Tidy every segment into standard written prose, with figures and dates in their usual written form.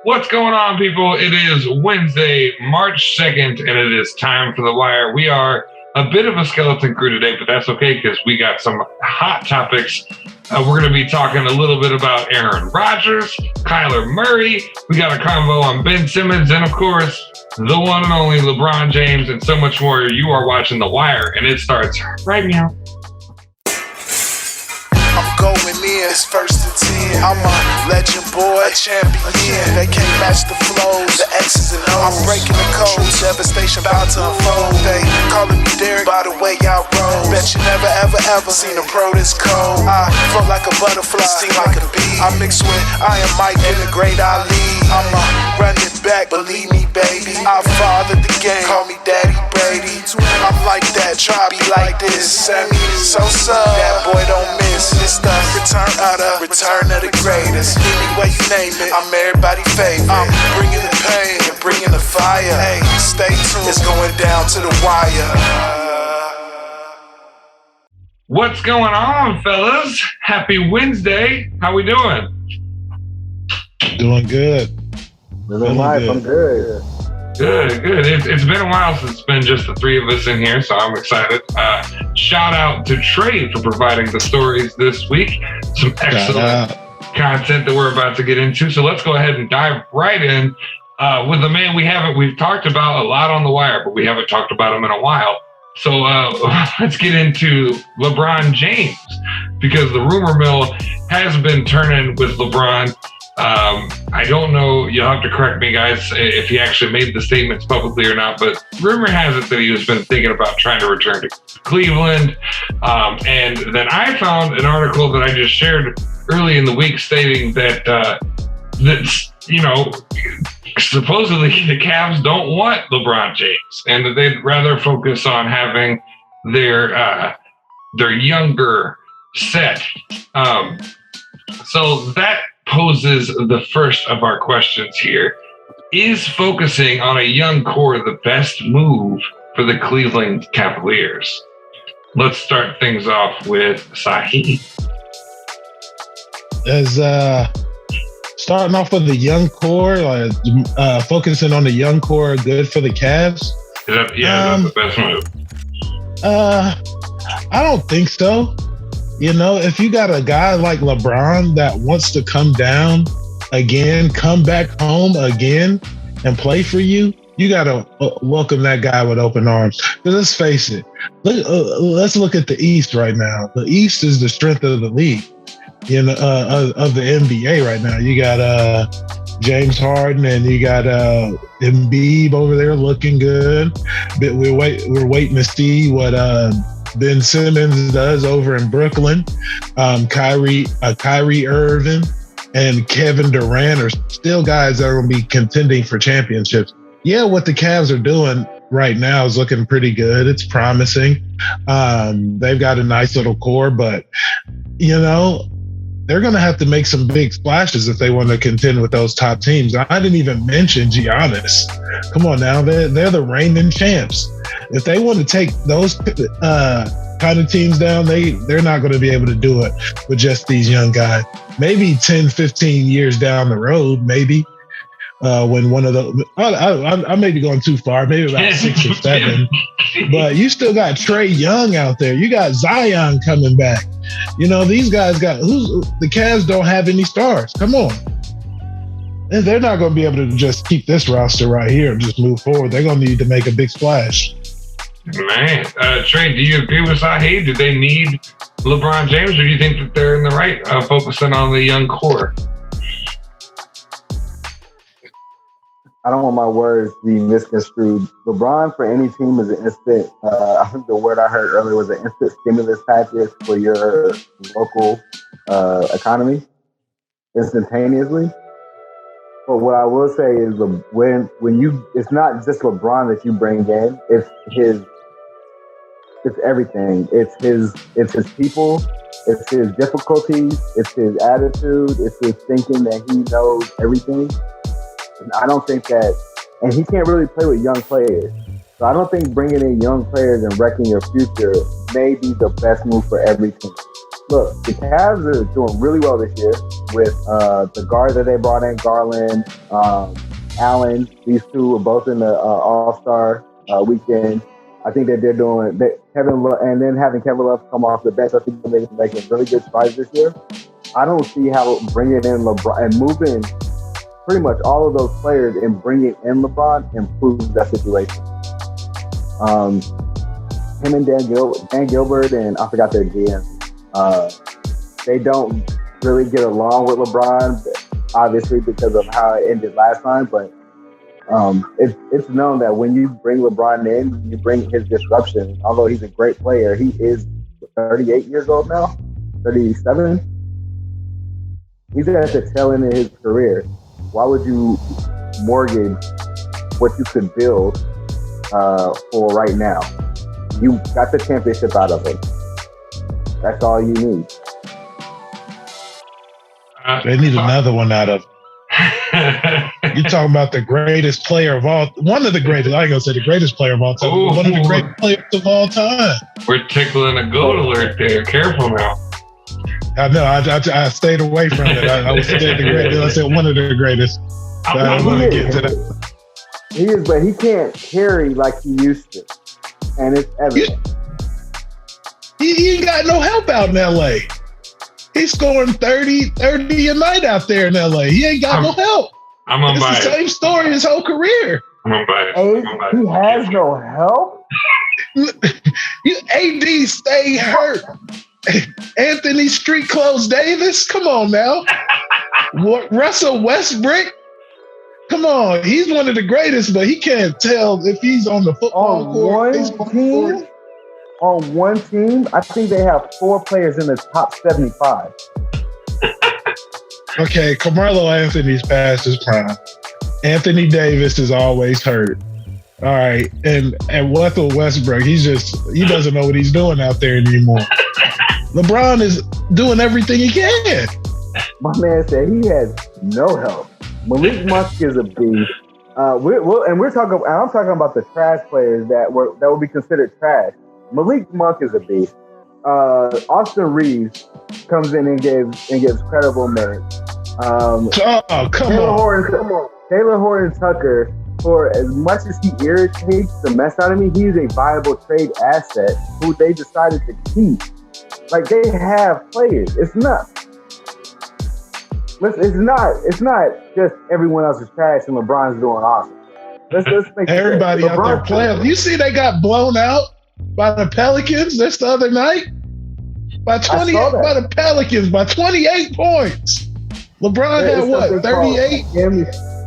What's going on, people? It is Wednesday, March 2nd, and it is time for The Wire. We are a bit of a skeleton crew today, but that's okay because we got some hot topics. We're going to be talking a little bit about Aaron Rodgers, Kyler Murray. We got a convo on Ben Simmons, and of course, the one and only LeBron James, and so much more. You are watching The Wire, and it starts right now. I'm going in, it's first and 10. I'm a legend boy, a champion. They can't match the flows, the X's and O's. I'm breaking the code, devastation about to unfold. They calling me Derek by the way I roll. Bet you never ever seen a pro this cold. I float like a butterfly, sting like a bee. I mix with I am Mike and the great Ali. I'm a running back, believe me baby. I fathered the game, call me Daddy Brady. I'm like that, try be like this. Sammy Sosa, that boy don't miss. It's the return of the greatest. Any way you name it, I'm everybody's favorite. I'm bringing the pain and bringing the fire. Hey, stay tuned, it's going down to the wire. What's going on, fellas? Happy Wednesday. How we doing? Doing good. Living life, I'm good. Good. It's been a while since it's been just the three of us in here, so I'm excited. Shout out to Trey for providing the stories this week. Some excellent content that we're about to get into. So let's go ahead and dive right in with the man we've talked about a lot on The Wire, but we haven't talked about him in a while. So let's get into LeBron James, because the rumor mill has been turning with LeBron. I don't know, you'll have to correct me, guys, if he actually made the statements publicly or not, but rumor has it that he has been thinking about trying to return to Cleveland. And then I found an article that I just shared early in the week stating that, supposedly the Cavs don't want LeBron James and that they'd rather focus on having their younger set. So that poses the first of our questions here. Is focusing on a young core the best move for the Cleveland Cavaliers? Let's start things off with Saheed. As starting off with the young core, focusing on the young core, good for the Cavs. That's the best move. I don't think so. You know, if you got a guy like LeBron that wants to come down again, come back home again and play for you, you got to welcome that guy with open arms. Because let's face it, let's look at the East right now. The East is the strength of the league, of the NBA right now. You got James Harden and you got Embiid over there looking good. But we're waiting to see what Ben Simmons does over in Brooklyn. Kyrie Irving and Kevin Durant are still guys that are going to be contending for championships. Yeah, what the Cavs are doing right now is looking pretty good. It's promising. They've got a nice little core, but, they're going to have to make some big splashes if they want to contend with those top teams. I didn't even mention Giannis. Come on now, they're the reigning champs. If they want to take those kind of teams down, they're not going to be able to do it with just these young guys. Maybe 10, 15 years down the road, maybe. When one of the, I may be going too far, maybe about 6 or 7, but you still got Trae Young out there. You got Zion coming back. These guys the Cavs don't have any stars. Come on. And they're not going to be able to just keep this roster right here and just move forward. They're going to need to make a big splash. Man, Trey, do you agree with Saheed? Do they need LeBron James, or do you think that they're in the right focusing on the young core? I don't want my words to be misconstrued. LeBron for any team is an instant, I think the word I heard earlier was an instant stimulus package for your local economy instantaneously. But what I will say is it's not just LeBron that you bring in, it's everything. It's his people, it's his difficulties, it's his attitude, it's his thinking that he knows everything. And I don't think that, and he can't really play with young players. So I don't think bringing in young players and wrecking your future may be the best move for every team. look, the Cavs are doing really well this year with the guard that they brought in, Garland, Allen. These two are both in the All-Star weekend. I think that they're doing Kevin Love, and then having Kevin Love come off the bench. I think they're making really good strides this year. I don't see how bringing in LeBron and moving pretty much all of those players and bringing in LeBron improves that situation. Him and Dan Gilbert, and I forgot their GM. They don't really get along with LeBron, obviously because of how it ended last time. But it's known that when you bring LeBron in, you bring his disruption. Although he's a great player, he is 38 years old now, 37. He's at the tail end of his career. Why would you mortgage what you could build for right now? You got the championship out of it. That's all you need. They need another one out of it. You're talking about the greatest player of all, one of the greatest, I ain't gonna say the greatest player of all time, one of the greatest players of all time. We're tickling a goat alert there. Careful now. I know, I stayed away from it. I was saying the greatest. I said one of the greatest. I want to get to that. He is, but he can't carry like he used to. And it's evident. He ain't got no help out in LA. He's scoring 30 a night out there in LA. He ain't got no help. I'm unbiased. It's the same story his whole career. I'm unbiased. He has no help? AD stay hurt. Anthony Street Clothes Davis? Come on now. Russell Westbrook? Come on. He's one of the greatest, but he can't tell if he's on the football court. On one team, I think they have 4 players in the top 75. Okay, Carmelo Anthony's past his prime. Anthony Davis is always hurt. All right, and Russell Westbrook, he doesn't know what he's doing out there anymore. LeBron is doing everything he can. My man said he has no help. Malik Monk is a beast. I'm talking about the trash players that would be considered trash. Malik Monk is a beast. Austin Reeves comes in and gives credible minutes. Taylor Horton Tucker, for as much as he irritates the mess out of me, he's a viable trade asset who they decided to keep. Like, they have players. It's not just everyone else is trash and LeBron's doing awesome. Let's make everybody out there playing. You see, they got blown out by the Pelicans this the other night by 28 by the Pelicans by 28 points. LeBron had what, 38,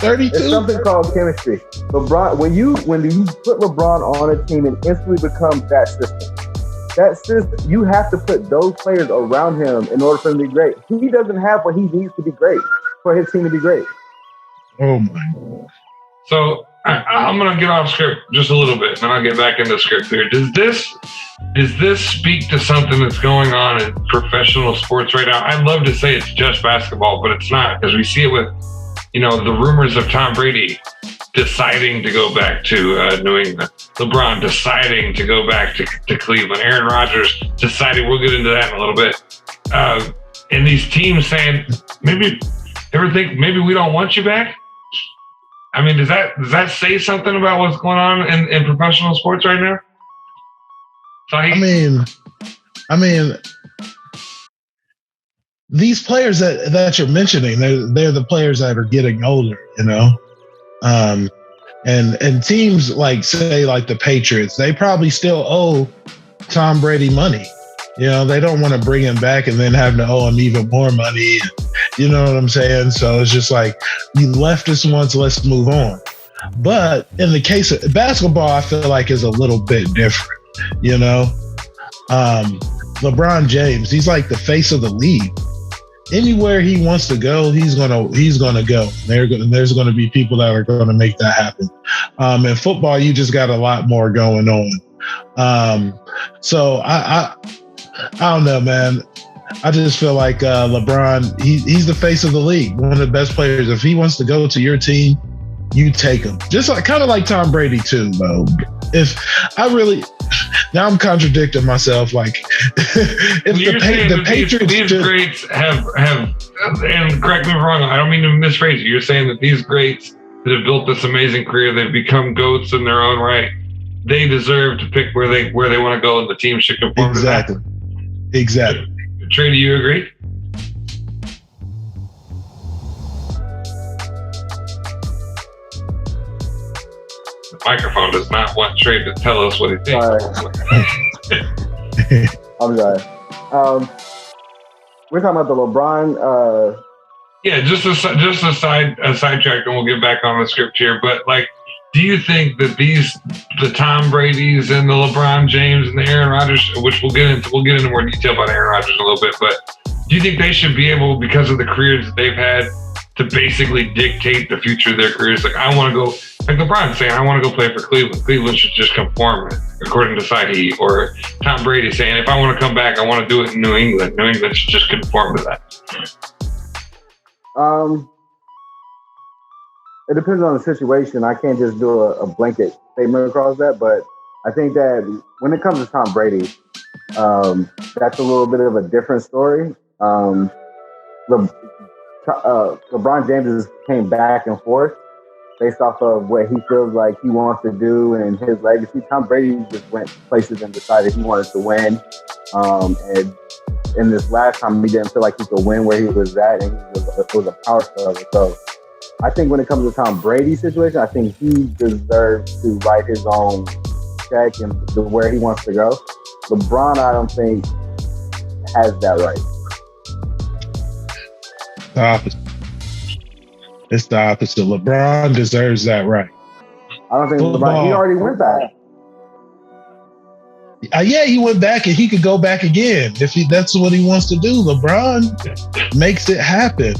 32? It's something called chemistry. LeBron, when you put LeBron on a team, it instantly becomes that system. That system, you have to put those players around him in order for him to be great. He doesn't have what he needs to be great for his team to be great. Oh my God. So I'm going to get off script just a little bit, and then I'll get back into script here. Does this speak to something that's going on in professional sports right now? I'd love to say it's just basketball, but it's not, because we see it with, the rumors of Tom Brady deciding to go back to New England, LeBron deciding to go back to Cleveland, Aaron Rodgers deciding, we'll get into that in a little bit, and these teams saying, maybe we don't want you back? I mean, does that say something about what's going on in professional sports right now? I mean, these players that you're mentioning, they're the players that are getting older, and teams like, say, like the Patriots, they probably still owe Tom Brady money. They don't want to bring him back and then have to owe him even more money. You know what I'm saying? So it's just like, you left us once, let's move on. But in the case of basketball, I feel like is a little bit different. LeBron James, he's like the face of the league. Anywhere he wants to go, he's gonna go. There's gonna be people that are gonna make that happen. In football, you just got a lot more going on. So I don't know, man. I just feel like LeBron, he's the face of the league, one of the best players. If he wants to go to your team, you take him. Just like kind of like Tom Brady too, though. now I'm contradicting myself. Like, if the Patriots, these greats have, and correct me if I'm wrong, I don't mean to misphrase you. You're saying that these greats that have built this amazing career, they've become GOATs in their own right. They deserve to pick where they want to go, and the team should conform to that. Exactly. Trey, do you agree? The microphone does not want Trey to tell us what he thinks. I'm sorry. We're talking about the LeBron. Yeah, just a sidetrack, and we'll get back on the script here. But like, do you think that the Tom Brady's and the LeBron James and the Aaron Rodgers, which we'll get into more detail about Aaron Rodgers in a little bit, but do you think they should be able, because of the careers that they've had, to basically dictate the future of their careers? Like, I want to go, like LeBron saying, I want to go play for Cleveland. Cleveland should just conform, according to Sahi. Or Tom Brady saying, if I want to come back, I want to do it in New England. New England should just conform to that. It depends on the situation. I can't just do a blanket statement across that, but I think that when it comes to Tom Brady, that's a little bit of a different story. LeBron James came back and forth based off of what he feels like he wants to do and his legacy. Tom Brady just went places and decided he wanted to win. And in this last time, he didn't feel like he could win where he was at, and it was a power struggle. So I think when it comes to Tom Brady's situation, I think he deserves to write his own check and where he wants to go. LeBron, I don't think, has that right. The opposite. It's the opposite. LeBron deserves that right. I don't think LeBron, he already went back. Yeah, he went back, and he could go back again if that's what he wants to do. LeBron makes it happen.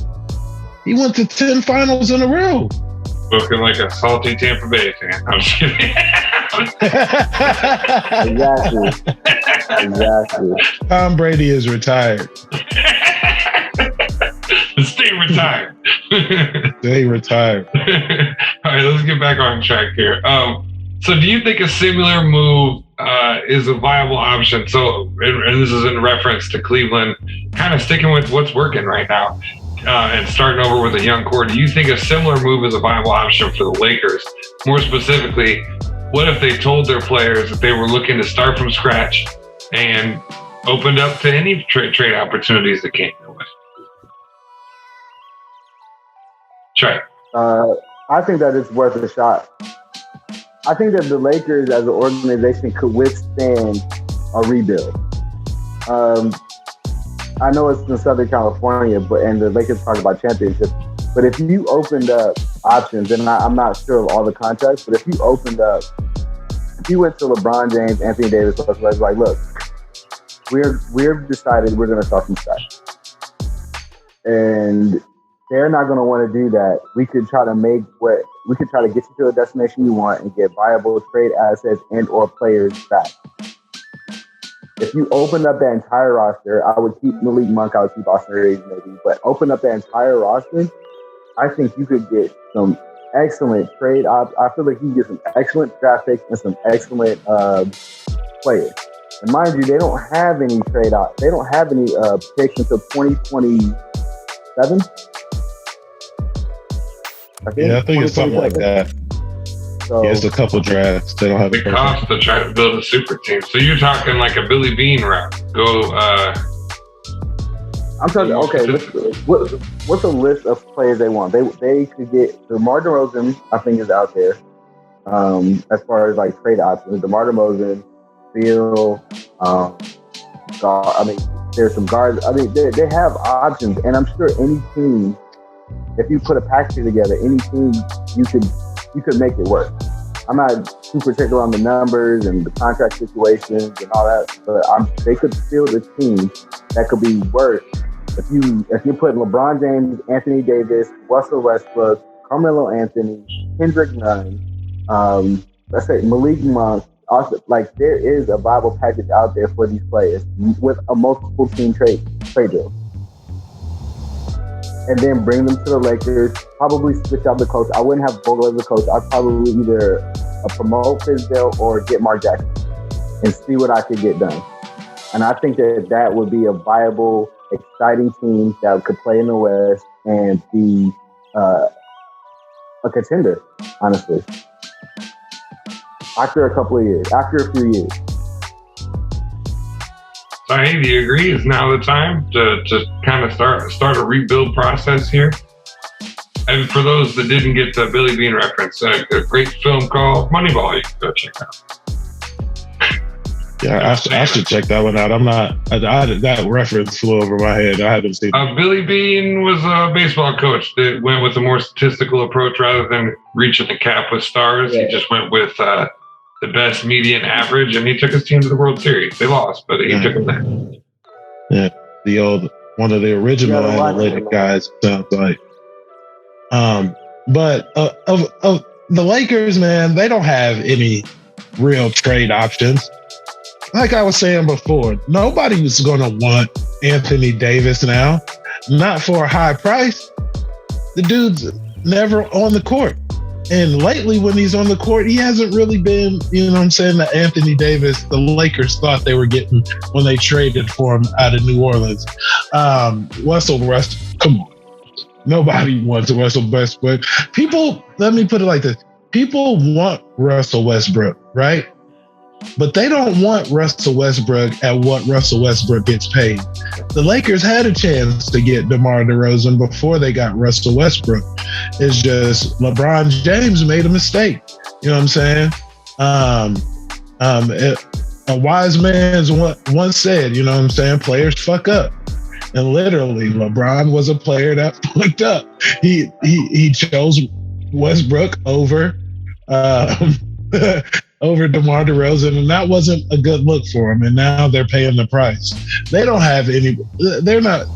He went to 10 finals in a row. Looking like a salty Tampa Bay fan. I'm just kidding. Exactly. Tom Brady is retired. Stay retired. Stay retired. All right, let's get back on track here. So do you think a similar move is a viable option? So, and this is in reference to Cleveland, kind of sticking with what's working right now and starting over with a young core. Do you think a similar move is a viable option for the Lakers? More specifically, what if they told their players that they were looking to start from scratch and opened up to any trade opportunities that came their way? Trey. I think that it's worth a shot. I think that the Lakers as an organization could withstand a rebuild. I know it's in Southern California, and the Lakers talk about championships, but if you opened up options, and I'm not sure of all the contracts, but if you went to LeBron James, Anthony Davis, like, look, we've decided we're going to start from scratch. And they're not going to want to do that. We could try to get you to a destination you want and get viable trade assets and or players back. If you open up that entire roster, I would keep Malik Monk, I would keep Austin Reeves maybe, but open up that entire roster, I think you could get some excellent trade options. I feel like you get some excellent draft picks and some excellent players. And mind you, they don't have any trade options. They don't have any picks until 2027. I think it's something like that. So, yeah, it's a couple drafts. They don't have it costs to try to build a super team. So you're talking like a Billy Bean route. I'm talking. Okay, what's a list of players they want? They could get DeMar DeRozan. I think is out there. As far as like trade options, DeMar DeRozan, Phil. There's some guards. I mean, they have options, and I'm sure any team, if you put a package together, any team you could make it work. I'm not too particular on the numbers and the contract situations and all that, but they could build a team that could be worth. If you put LeBron James, Anthony Davis, Russell Westbrook, Carmelo Anthony, Kendrick Nunn, let's say Malik Monk, also, like there is a viable package out there for these players with a multiple team trade deal. And then bring them to the Lakers, probably switch out the coach. I wouldn't have Vogel as the coach. I'd probably either promote Fizdale or get Mark Jackson. and see what I could get done. And I think that would be a viable, exciting team that could play in the West and be a contender, honestly. After a few years. So, hey, do you agree? Is now the time to kind of start a rebuild process here? And for those that didn't get the Billy Bean reference, a great film called Moneyball you can go check out. Yeah, I should check that one out. That reference flew over my head. I haven't seen it. Billy Bean was a baseball coach that went with a more statistical approach rather than reaching the cap with stars. Yeah. He just went with the best median average, and he took his team to the World Series. They lost, but he took them there. Yeah, one of the original analytic guys, sounds like. But of the Lakers, man, they don't have any real trade options. Like I was saying before, nobody was going to want Anthony Davis now, not for a high price. The dude's never on the court. And lately when he's on the court, he hasn't really been, the Anthony Davis the Lakers thought they were getting when they traded for him out of New Orleans. Russell Westbrook, come on. Nobody wants Russell Westbrook. Let me put it like this. People want Russell Westbrook, right? But they don't want Russell Westbrook at what Russell Westbrook gets paid. The Lakers had a chance to get DeMar DeRozan before they got Russell Westbrook. It's just LeBron James made a mistake. You know what I'm saying? A wise man once said, players fuck up. And literally, LeBron was a player that fucked up. He chose Westbrook over over DeMar DeRozan, and that wasn't a good look for him. And now they're paying the price. They don't have any. They're not.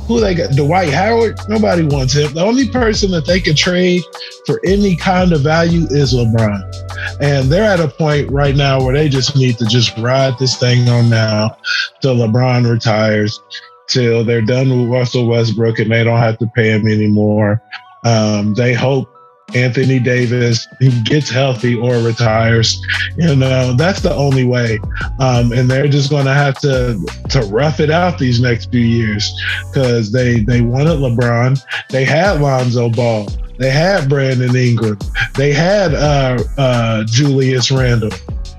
Who they got? Dwight Howard? Nobody wants him. The only person that they could trade for any kind of value is LeBron. And they're at a point right now where they just need to just ride this thing on now till LeBron retires, till they're done with Russell Westbrook and they don't have to pay him anymore. They hope Anthony Davis, he gets healthy or retires. That's the only way. And they're just going to have to rough it out these next few years because they wanted LeBron. They had Lonzo Ball. They had Brandon Ingram. They had Julius Randle.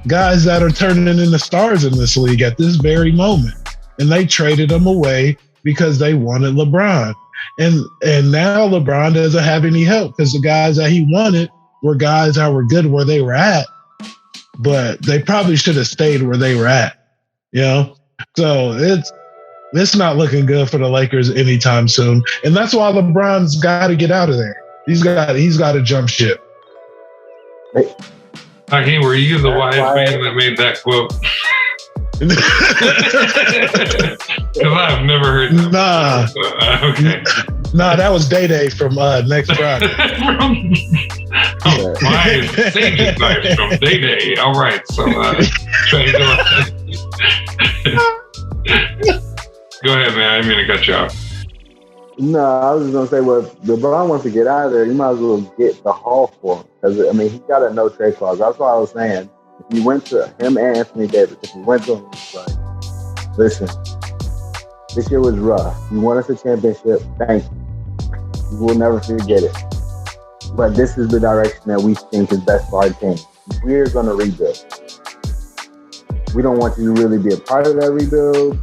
Guys that are turning into stars in this league at this very moment. And they traded them away because they wanted LeBron. And now LeBron doesn't have any help because the guys that he wanted were guys that were good where they were at, but they probably should have stayed where they were at, So it's not looking good for the Lakers anytime soon, and that's why LeBron's got to get out of there. He's got to jump ship. Hey, were you the wise man that made that quote? Because I've never heard that. Nah. Okay. Nah, that was Day from next Friday. My sage advice from Day. All right, so try to go ahead, man. I didn't mean to cut you off. No, I was just gonna say, well, if LeBron wants to get out of there, you might as well get the haul for him because he got a no trade clause. That's what I was saying. If you went to him and Anthony Davis, if you went to him, it's like, listen, this year was rough. You won us a championship. Thank you. We'll never forget it. But this is the direction that we think is best for our team. We're going to rebuild. We don't want you to really be a part of that rebuild.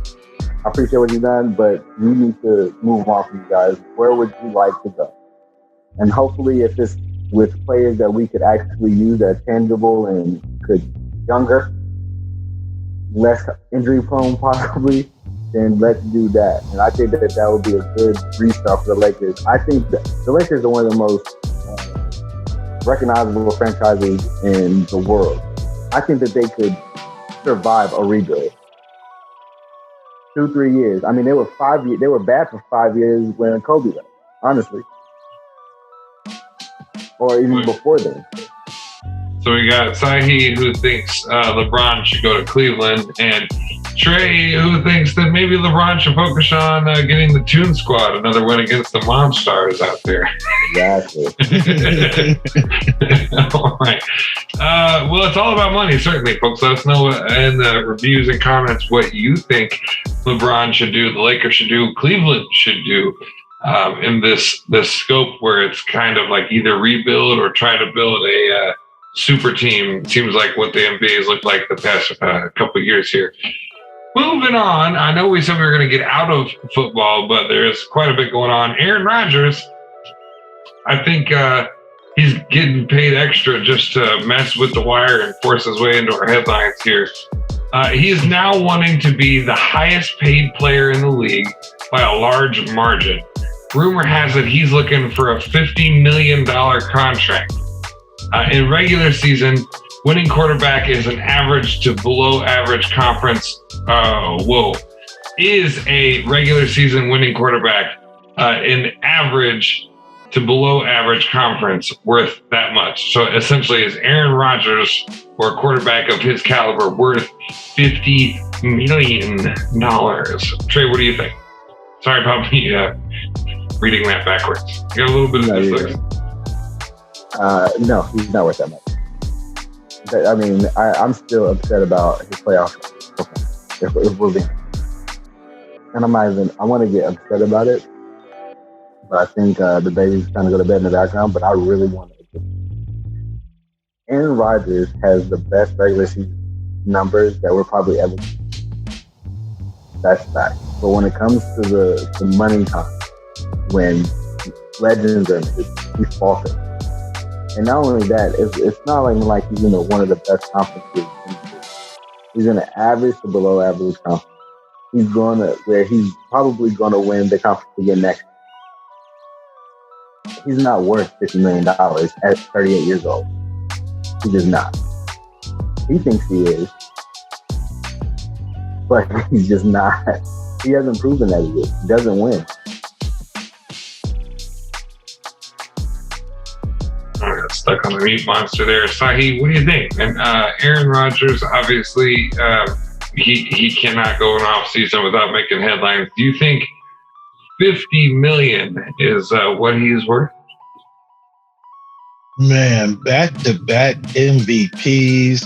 I appreciate what you've done, but we need to move on from you guys. Where would you like to go? And hopefully, if it's with players that we could actually use that tangible and could younger, less injury prone possibly, then let's do that. And I think that would be a good restart for the Lakers. I think that the Lakers are one of the most recognizable franchises in the world. I think that they could survive a rebuild. 2-3 years. They were 5 years. They were bad for 5 years when Kobe left, honestly. Or even before then. So we got Sahi, who thinks LeBron should go to Cleveland, and Trey, who thinks that maybe LeBron should focus on getting the Toon Squad another win against the Monstars out there. Exactly. Right. Well, it's all about money, certainly, folks. Let us know in the reviews and comments what you think LeBron should do, the Lakers should do, Cleveland should do in this scope where it's kind of like either rebuild or try to build a super team. It seems like what the NBA has looked like the past couple of years here. Moving on, I know we said we were going to get out of football, but there's quite a bit going on. Aaron Rodgers, I think he's getting paid extra just to mess with the wire and force his way into our headlines here. He is now wanting to be the highest paid player in the league by a large margin. Rumor has it he's looking for a $50 million contract. In regular season, winning quarterback is an average to below average conference. Is a regular season winning quarterback in average to below average conference worth that much? So essentially, is Aaron Rodgers or a quarterback of his caliber worth $50 million? Trey, what do you think? Sorry about me reading that backwards. You got a little bit of dyslexic. No, he's not worth that much. I mean, I'm still upset about his playoff performance. If we're being, and I want to get upset about it, but I think the baby's trying to go to bed in the background. But I really want to. Aaron Rodgers has the best regular season numbers that we're probably ever. That's fact. But when it comes to the money time, when legends are made, he's faltering. And not only that, it's not like he's in one of the best conferences. He's in an average to below average conference. He's probably going to win the conference again next year. He's not worth $50 million at 38 years old. He does not. He thinks he is, but he's just not. He hasn't proven that he is. He doesn't win. I got stuck on the meat monster there. Sahi, what do you think? And Aaron Rodgers, obviously, he cannot go an off season without making headlines. Do you think $50 million is what he is worth? Man, back-to-back MVPs,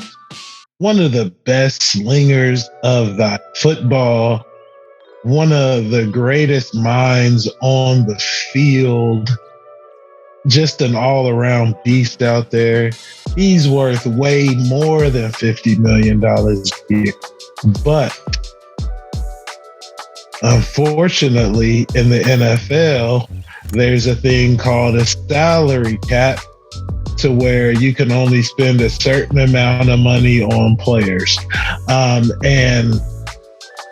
one of the best slingers of the football, one of the greatest minds on the field, just an all-around beast out there. He's worth way more than $50 million a year. But unfortunately, in the NFL, there's a thing called a salary cap, to where you can only spend a certain amount of money on players. And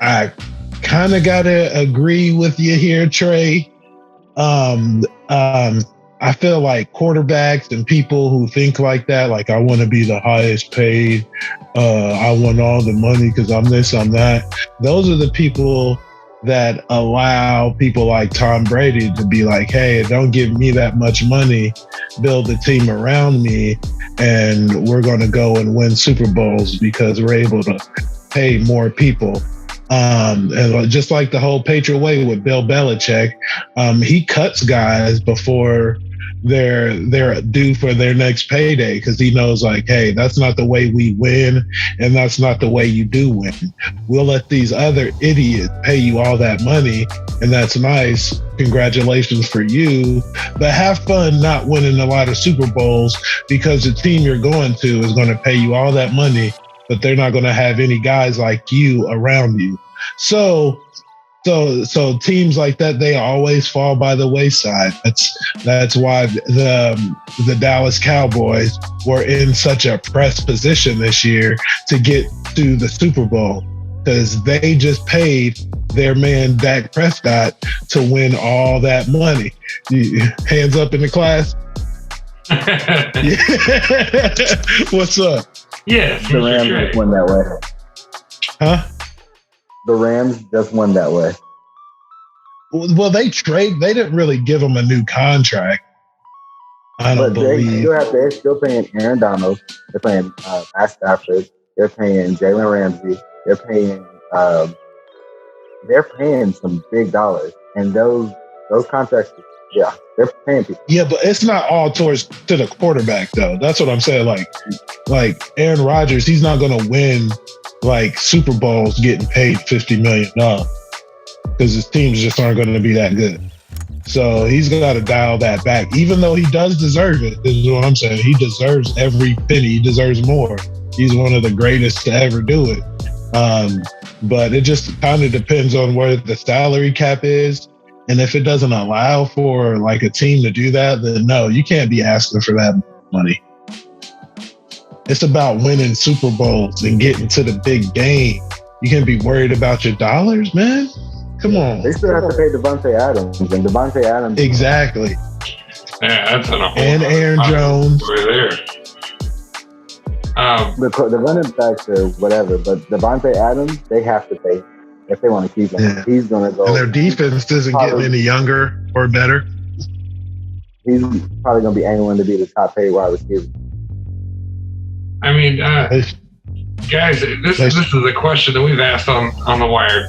I kind of got to agree with you here, Trey. I feel like quarterbacks and people who think like that, like, I want to be the highest paid, I want all the money because I'm this, I'm that. Those are the people that allow people like Tom Brady to be like, hey, don't give me that much money, build a team around me, and we're going to go and win Super Bowls because we're able to pay more people. And just like the whole Patriot way with Bill Belichick, he cuts guys before they're due for their next payday, because he knows, like, hey, that's not the way we win, and that's not the way you do win. We'll let these other idiots pay you all that money, and that's nice. Congratulations for you, but have fun not winning a lot of Super Bowls, because the team you're going to is going to pay you all that money, but they're not going to have any guys like you around you. So teams like that, they always fall by the wayside. That's why the Dallas Cowboys were in such a press position this year to get to the Super Bowl, because they just paid their man Dak Prescott to win all that money. Hands up in the class. What's up? Yeah, the Rams just won that way. Huh? The Rams just won that way. Well, they didn't really give him a new contract. I don't believe. They're still paying Aaron Donald. They're paying Matt Stafford. They're paying Jalen Ramsey. They're paying some big dollars, and those contracts Yeah, they're paying people. Yeah, but it's not all to the quarterback though. That's what I'm saying. Like Aaron Rodgers, he's not going to win like Super Bowls getting paid $50 million because his teams just aren't going to be that good. So he's got to dial that back, even though he does deserve it. Is what I'm saying. He deserves every penny. He deserves more. He's one of the greatest to ever do it. But it just kind of depends on where the salary cap is. And if it doesn't allow for like a team to do that, then no, you can't be asking for that money. It's about winning Super Bowls and getting to the big game. You can't be worried about your dollars, man. Come on. They still have to pay Devontae Adams, and Devontae Adams. Exactly. Yeah, that's an and Aaron Jones. Over there. The running backs or whatever, but Devontae Adams, they have to pay if they want to keep him. Yeah. He's going to go. And their defense isn't getting any younger or better. He's probably going to be angling to be the top paid wide receiver. I mean, guys, this is a question that we've asked on the wire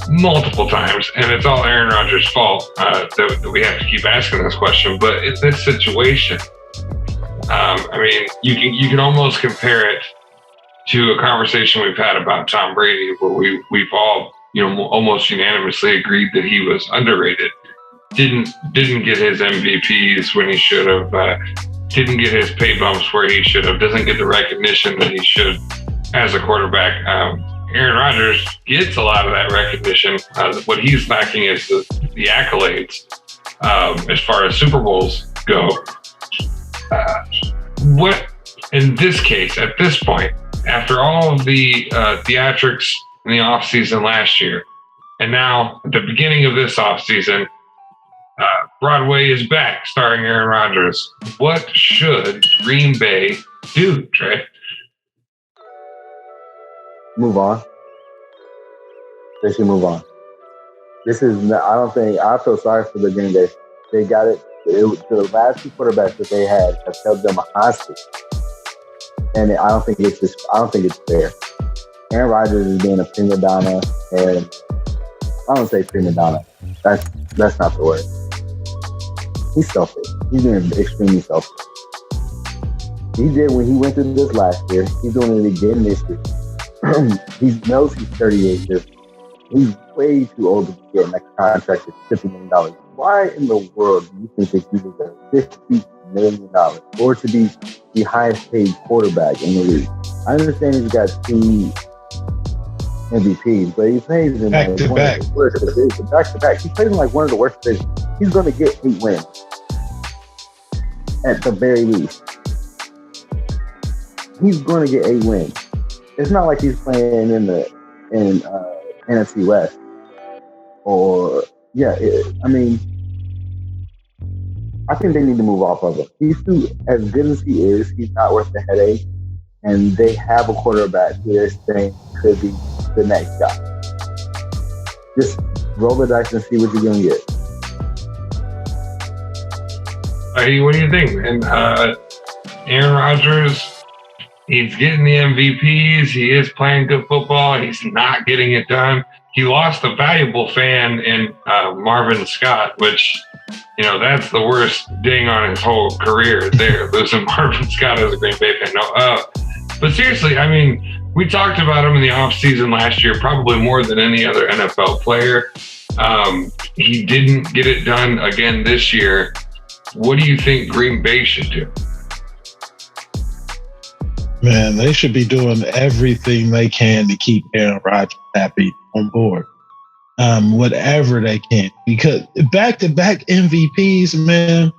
multiple times, and it's all Aaron Rodgers' fault that we have to keep asking this question. But in this situation, I mean, you can almost compare it to a conversation we've had about Tom Brady, where we've all almost unanimously agreed that he was underrated. Didn't get his MVPs when he should have. Didn't get his pay bumps where he should have. Doesn't get the recognition that he should as a quarterback. Aaron Rodgers gets a lot of that recognition. What he's lacking is the accolades as far as Super Bowls go. What in this case, at this point, after all of the theatrics in the offseason last year, and now at the beginning of this offseason, Broadway is back starring Aaron Rodgers. What should Green Bay do, Trey? Move on. They should move on. This is, I don't think, I feel sorry for the Green Bay. They got it. The last two quarterbacks that they had have held them hostage. And I don't think it's fair. Aaron Rodgers is being a prima donna, and I don't say prima donna. That's not the word. He's selfish. He's being extremely selfish. He did when he went through this last year. He's doing it again this year. He knows he's 38 years old. He's way too old to be getting a contract at $50 million. Why in the world do you think that he deserves $50 million or to be the highest paid quarterback in the league? I understand he's got 2 MVPs, but he plays in back to back. Back to back. He plays in like one of the worst divisions. He's going to get 8 wins at the very least. He's going to get 8 wins. It's not like he's playing in NFC West or I think they need to move off of him. He's too, as good as he is, he's not worth the headache. And they have a quarterback who they're saying could be the next guy. Just roll the dice and see what you're going to get. What do you think, man? Aaron Rodgers, he's getting the MVPs. He is playing good football. He's not getting it done. He lost a valuable fan in Marvin Scott, which, that's the worst ding on his whole career there, losing Marvin Scott as a Green Bay fan. But seriously, I mean, we talked about him in the offseason last year, probably more than any other NFL player. He didn't get it done again this year. What do you think Green Bay should do? Man, they should be doing everything they can to keep Aaron Rodgers happy on board. Whatever they can. Because back-to-back MVPs, man,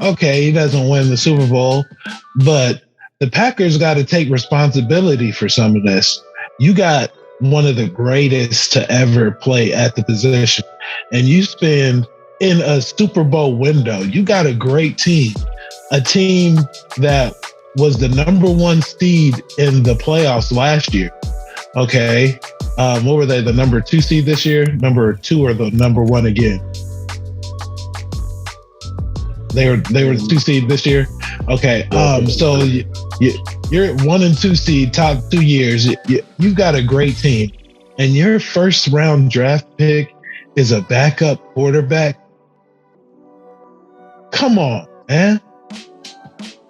okay, he doesn't win the Super Bowl, but the Packers got to take responsibility for some of this. You got one of the greatest to ever play at the position, and you spend in a Super Bowl window. You got a great team, a team that was the number 1 seed in the playoffs last year. Okay. What were they? The number 2 seed this year? Number 2 or the number 1 again? They were the 2 seed this year. Okay. So you're 1 and 2 seed, top 2 years. You've got a great team, and your first round draft pick is a backup quarterback. come on, man.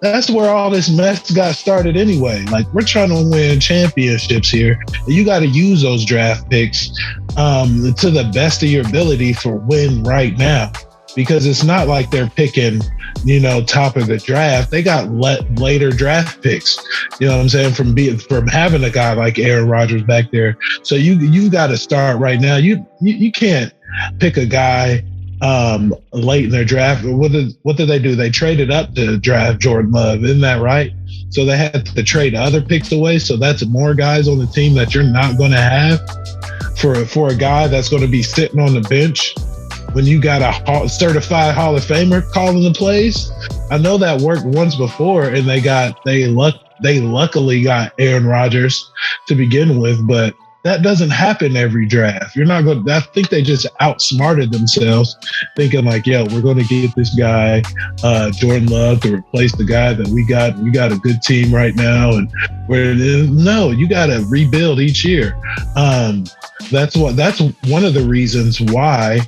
That's where all this mess got started anyway. Like, we're trying to win championships here. You got to use those draft picks to the best of your ability for win right now. Because it's not like they're picking, top of the draft. They got later draft picks. You know what I'm saying? From having a guy like Aaron Rodgers back there. So you got to start right now. You can't pick a guy late in their draft. What did they do? They traded up to draft Jordan Love, isn't that right? So they had to trade other picks away. So that's more guys on the team that you're not going to have for a guy that's going to be sitting on the bench when you got a certified Hall of Famer calling the plays. I know that worked once before, and they luckily got Aaron Rodgers to begin with, but that doesn't happen every draft. You're not going to, I think they just outsmarted themselves thinking like, we're going to get this guy, Jordan Love, to replace the guy that we got. We got a good team right now. And no, you got to rebuild each year. That's one of the reasons why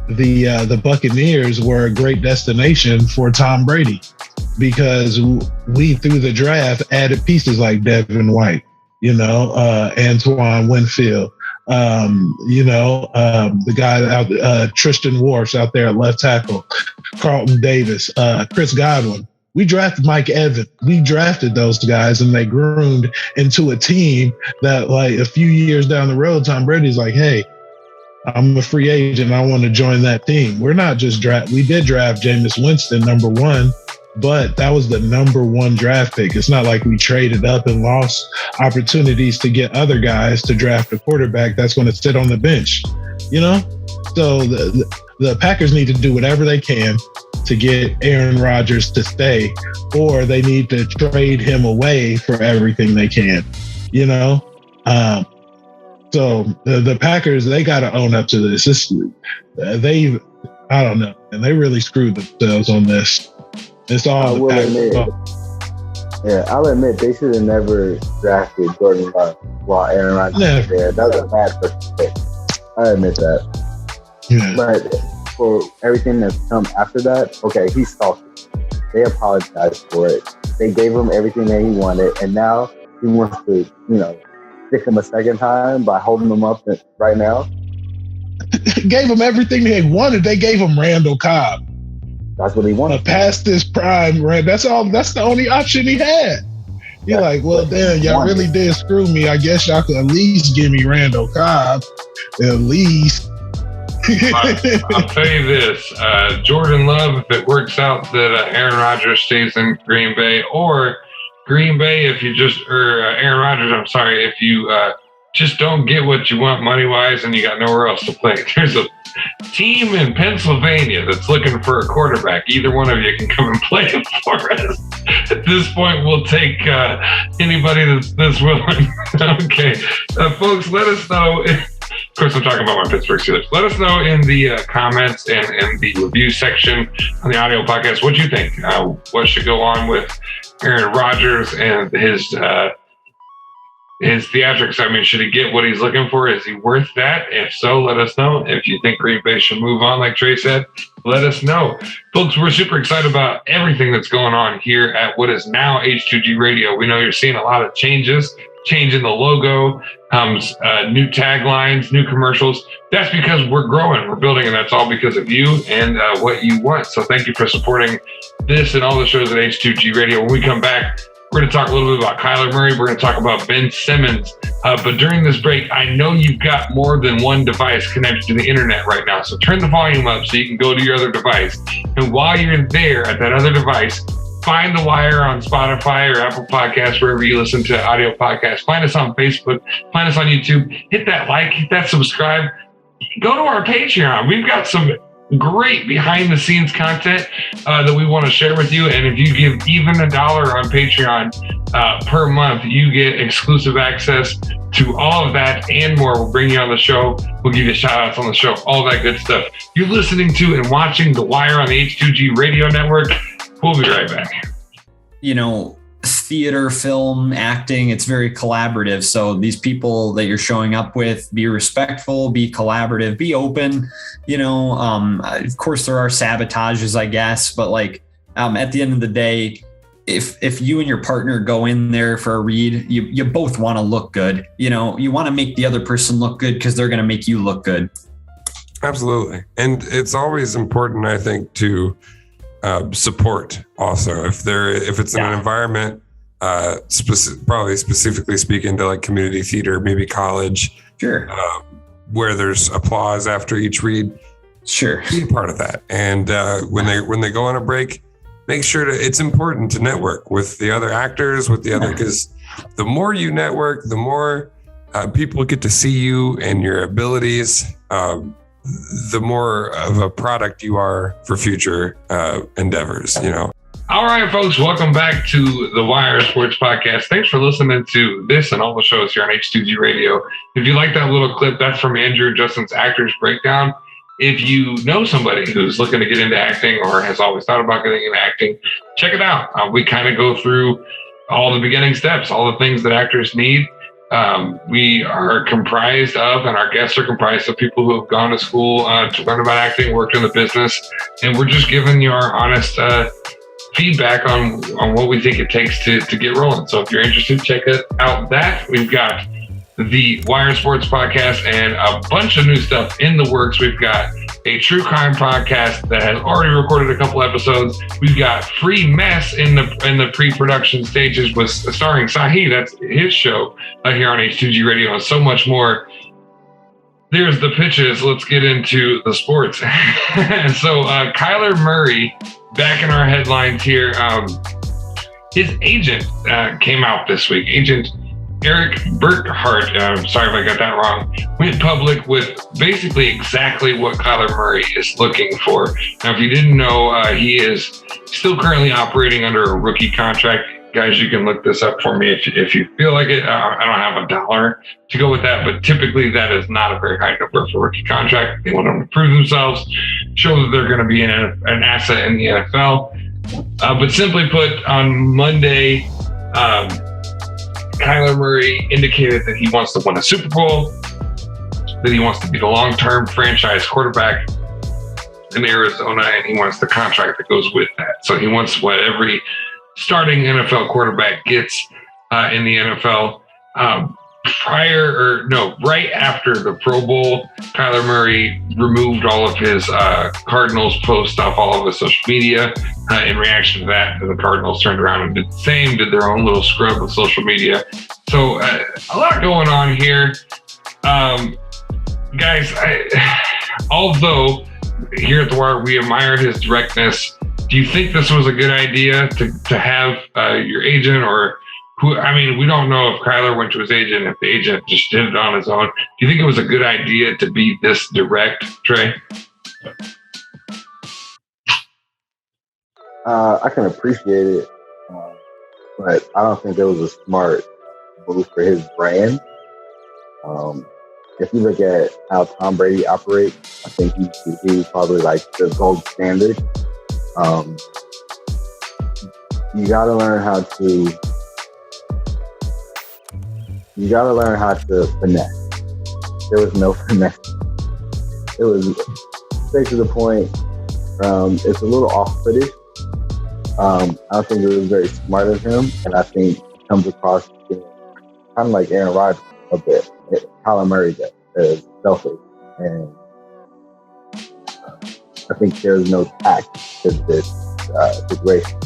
the Buccaneers were a great destination for Tom Brady, because we, through the draft, added pieces like Devin White, Antoine Winfield, the guy out, Tristan Wirfs out there at left tackle, Carlton Davis, Chris Godwin. We drafted Mike Evans. We drafted those guys, and they groomed into a team that, like, a few years down the road, Tom Brady's like, hey, I'm a free agent. I want to join that team. We're not just we did draft Jameis Winston, number 1, but that was the number 1 draft pick. It's not like we traded up and lost opportunities to get other guys to draft a quarterback that's going to sit on the bench, So the Packers need to do whatever they can to get Aaron Rodgers to stay, or they need to trade him away for everything they can, So the Packers, they got to own up to this. I don't know, and they really screwed themselves on this. It's all the Packers. Yeah, I'll admit they should have never drafted Jordan Love while Aaron Rodgers was there. That was a bad first pick. I admit that. Yeah. But for everything that's come after that, okay, he's salty. They apologized for it. They gave him everything that he wanted, and now he wants to, stick him a second time by holding him up right now. Gave him everything they wanted. They gave him Randall Cobb. That's what he wanted. Past his prime, right? That's all. That's the only option he had. You're like, well, damn, y'all really did screw me. I guess y'all could at least give me Randall Cobb, at least. I'll tell you this, Jordan Love, if it works out that Aaron Rodgers stays in Green Bay, or Green Bay, Aaron Rodgers, I'm sorry, if you just don't get what you want money-wise and you got nowhere else to play. There's a team in Pennsylvania that's looking for a quarterback. Either one of you can come and play for us. At this point, we'll take anybody that's willing. Okay. Folks, let us know. Of course, I'm talking about my Pittsburgh Steelers. Let us know in the comments and in the review section on the audio podcast what you think. What should go on with Aaron Rodgers and his theatrics. I mean, should he get what he's looking for? Is he worth that? If so, let us know. If you think Green Bay should move on, like Trey said, let us know. Folks, we're super excited about everything that's going on here at what is now H2G Radio. We know you're seeing a lot of changes, changing the logo, new taglines, new commercials. That's because we're growing, we're building, and that's all because of you and what you want. So thank you for supporting this and all the shows at H2G Radio. When we come back, we're going to talk a little bit about Kyler Murray. We're going to talk about Ben Simmons. But during this break, I know you've got more than one device connected to the internet right now. So turn the volume up so you can go to your other device. And while you're there at that other device, find The Wire on Spotify or Apple Podcasts, wherever you listen to audio podcasts. Find us on Facebook. Find us on YouTube. Hit that like, hit that subscribe. Go to our Patreon. We've got some great behind the scenes content that we want to share with you. And if you give even $1 on Patreon per month, you get exclusive access to all of that and more. We'll bring you on the show. We'll give you shout outs on the show, all that good stuff. You're listening to and watching The Wire on the H2G Radio Network. We'll be right back. theater, film, acting, it's very collaborative. So these people that you're showing up with, be respectful, be collaborative, be open. Of course there are sabotages, I guess, but like at the end of the day, if you and your partner go in there for a read, you both want to look good. You want to make the other person look good because they're going to make you look good. Absolutely. And it's always important, I think, to support also. If it's in an environment, probably specifically speaking to like community theater, maybe college, sure, where there's applause after each read, sure, be a part of that. And when they go on a break, make sure it's important to network with the other actors, because the more you network, the more people get to see you and your abilities, the more of a product you are for future endeavors, All right, folks, welcome back to the Wire Sports Podcast. Thanks for listening to this and all the shows here on H2G Radio. If you like that little clip, that's from Andrew and Justin's Actors Breakdown. If you know somebody who's looking to get into acting or has always thought about getting into acting, check it out. We kind of go through all the beginning steps, all the things that actors need. We are comprised of, and our guests are comprised of people who have gone to school to learn about acting, worked in the business, and we're just giving you our honest feedback on what we think it takes to get rolling. So if you're interested, check out that. We've got the Wire Sports Podcast and a bunch of new stuff in the works. We've got a true crime podcast that has already recorded a couple episodes. We've got Free Mess in the pre-production stages with starring Sahi. That's his show here on H2G Radio, and so much more. There's the pitches. Let's get into the sports. So Kyler Murray, back in our headlines here. His agent came out this week. Agent Eric Burkhart, sorry if I got that wrong, went public with basically exactly what Kyler Murray is looking for. Now, if you didn't know, he is still currently operating under a rookie contract. Guys, you can look this up for me if you feel like it. I don't have a dollar to go with that, but typically that is not a very high number for a rookie contract. They want them to prove themselves, show that they're going to be an asset in the NFL. But simply put, on Monday, Kyler Murray indicated that he wants to win a Super Bowl, that he wants to be the long-term franchise quarterback in Arizona, and he wants the contract that goes with that. So he wants what every starting NFL quarterback gets in the NFL. Right after the Pro Bowl, Kyler Murray removed all of his Cardinals posts off all of his social media. In reaction to that, the Cardinals turned around and did the same, did their own little scrub of social media. So a lot going on here. Guys, although here at The Wire, we admired his directness, do you think this was a good idea to have your agent or who? I mean, we don't know if Kyler went to his agent, if the agent just did it on his own. Do you think it was a good idea to be this direct, Trey? I can appreciate it, but I don't think it was a smart move for his brand. If you look at how Tom Brady operates, I think he's probably like the gold standard. You gotta learn how to finesse. There was no finesse. It was straight to the point. It's a little off-putting. I don't think it was very smart of him, and I think it comes across kind of like Aaron Rodgers a bit. Kyler Murray is selfish, and I think there's no tact to this situation.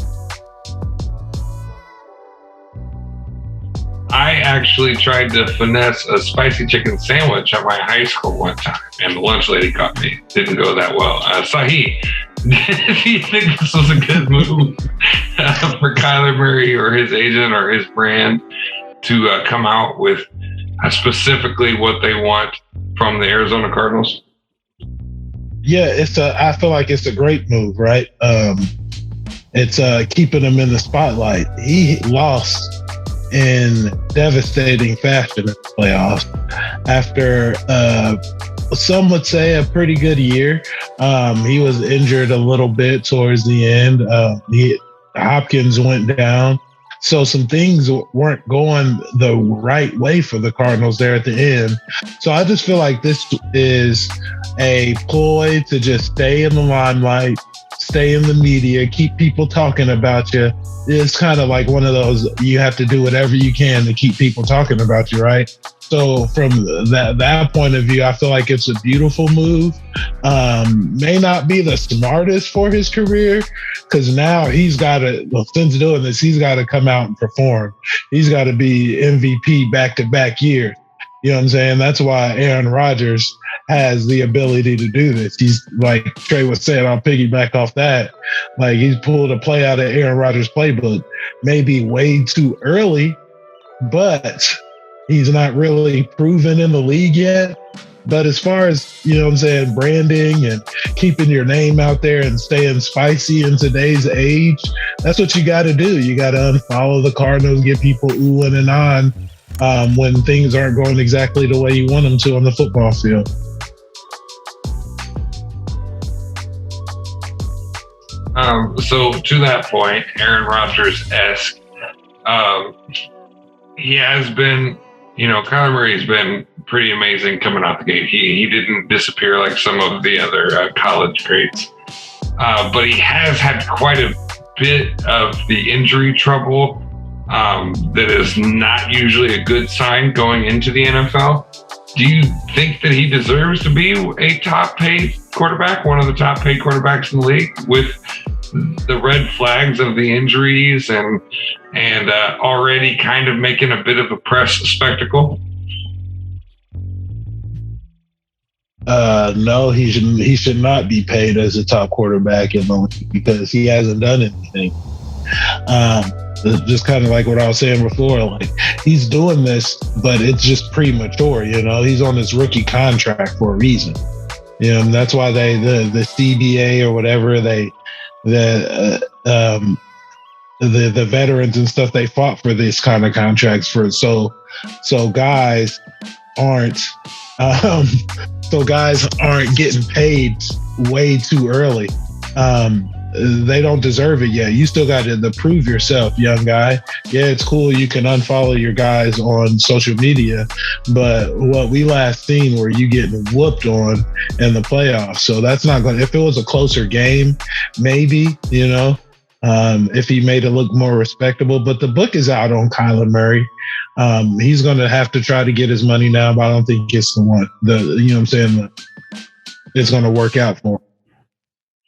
I actually tried to finesse a spicy chicken sandwich at my high school one time, and the lunch lady caught me. Didn't go that well. Sahi, do you think this was a good move for Kyler Murray or his agent or his brand to come out with specifically what they want from the Arizona Cardinals? Yeah, I feel like it's a great move, right? It's keeping him in the spotlight. He lost in devastating fashion in the playoffs after some would say a pretty good year. He was injured a little bit towards the end. Hopkins went down. So some things weren't going the right way for the Cardinals there at the end. So I just feel like this is a ploy to just stay in the limelight, stay in the media, keep people talking about you. It's kind of like one of those, you have to do whatever you can to keep people talking about you, right? So from that point of view, I feel like it's a beautiful move. May not be the smartest for his career, because now he's got to, well, since doing this, he's got to come out and perform. He's got to be MVP back-to-back years. You know what I'm saying? That's why Aaron Rodgers has the ability to do this. He's like Trey was saying, I'll piggyback off that. Like, he's pulled a play out of Aaron Rodgers' playbook, maybe way too early, but he's not really proven in the league yet. But as far as, you know what I'm saying, branding and keeping your name out there and staying spicy in today's age, that's what you got to do. You got to unfollow the Cardinals, get people oohing and on when things aren't going exactly the way you want them to on the football field. So to that point, Aaron Rodgers-esque, he has been, you know, Kyler Murray's been pretty amazing coming out the gate. He didn't disappear like some of the other college greats, but he has had quite a bit of the injury trouble that is not usually a good sign going into the NFL. Do you think that he deserves to be a top-paid quarterback, one of the top-paid quarterbacks in the league, with the red flags of the injuries and already kind of making a bit of a press spectacle? No, he should not be paid as a top quarterback in the league because he hasn't done anything. Just kind of like what I was saying before, like, he's doing this, but it's just premature. You know, he's on this rookie contract for a reason. You know, and that's why the CBA or whatever, the veterans and stuff, they fought for this kind of contracts for so guys aren't getting paid way too early. They don't deserve it yet. You still got to prove yourself, young guy. Yeah, it's cool you can unfollow your guys on social media, but what we last seen were you getting whooped on in the playoffs. So that's not going to, if it was a closer game, maybe, you know, if he made it look more respectable. But the book is out on Kyler Murray. He's going to have to try to get his money now, but I don't think it's you know what I'm saying, it's going to work out for him.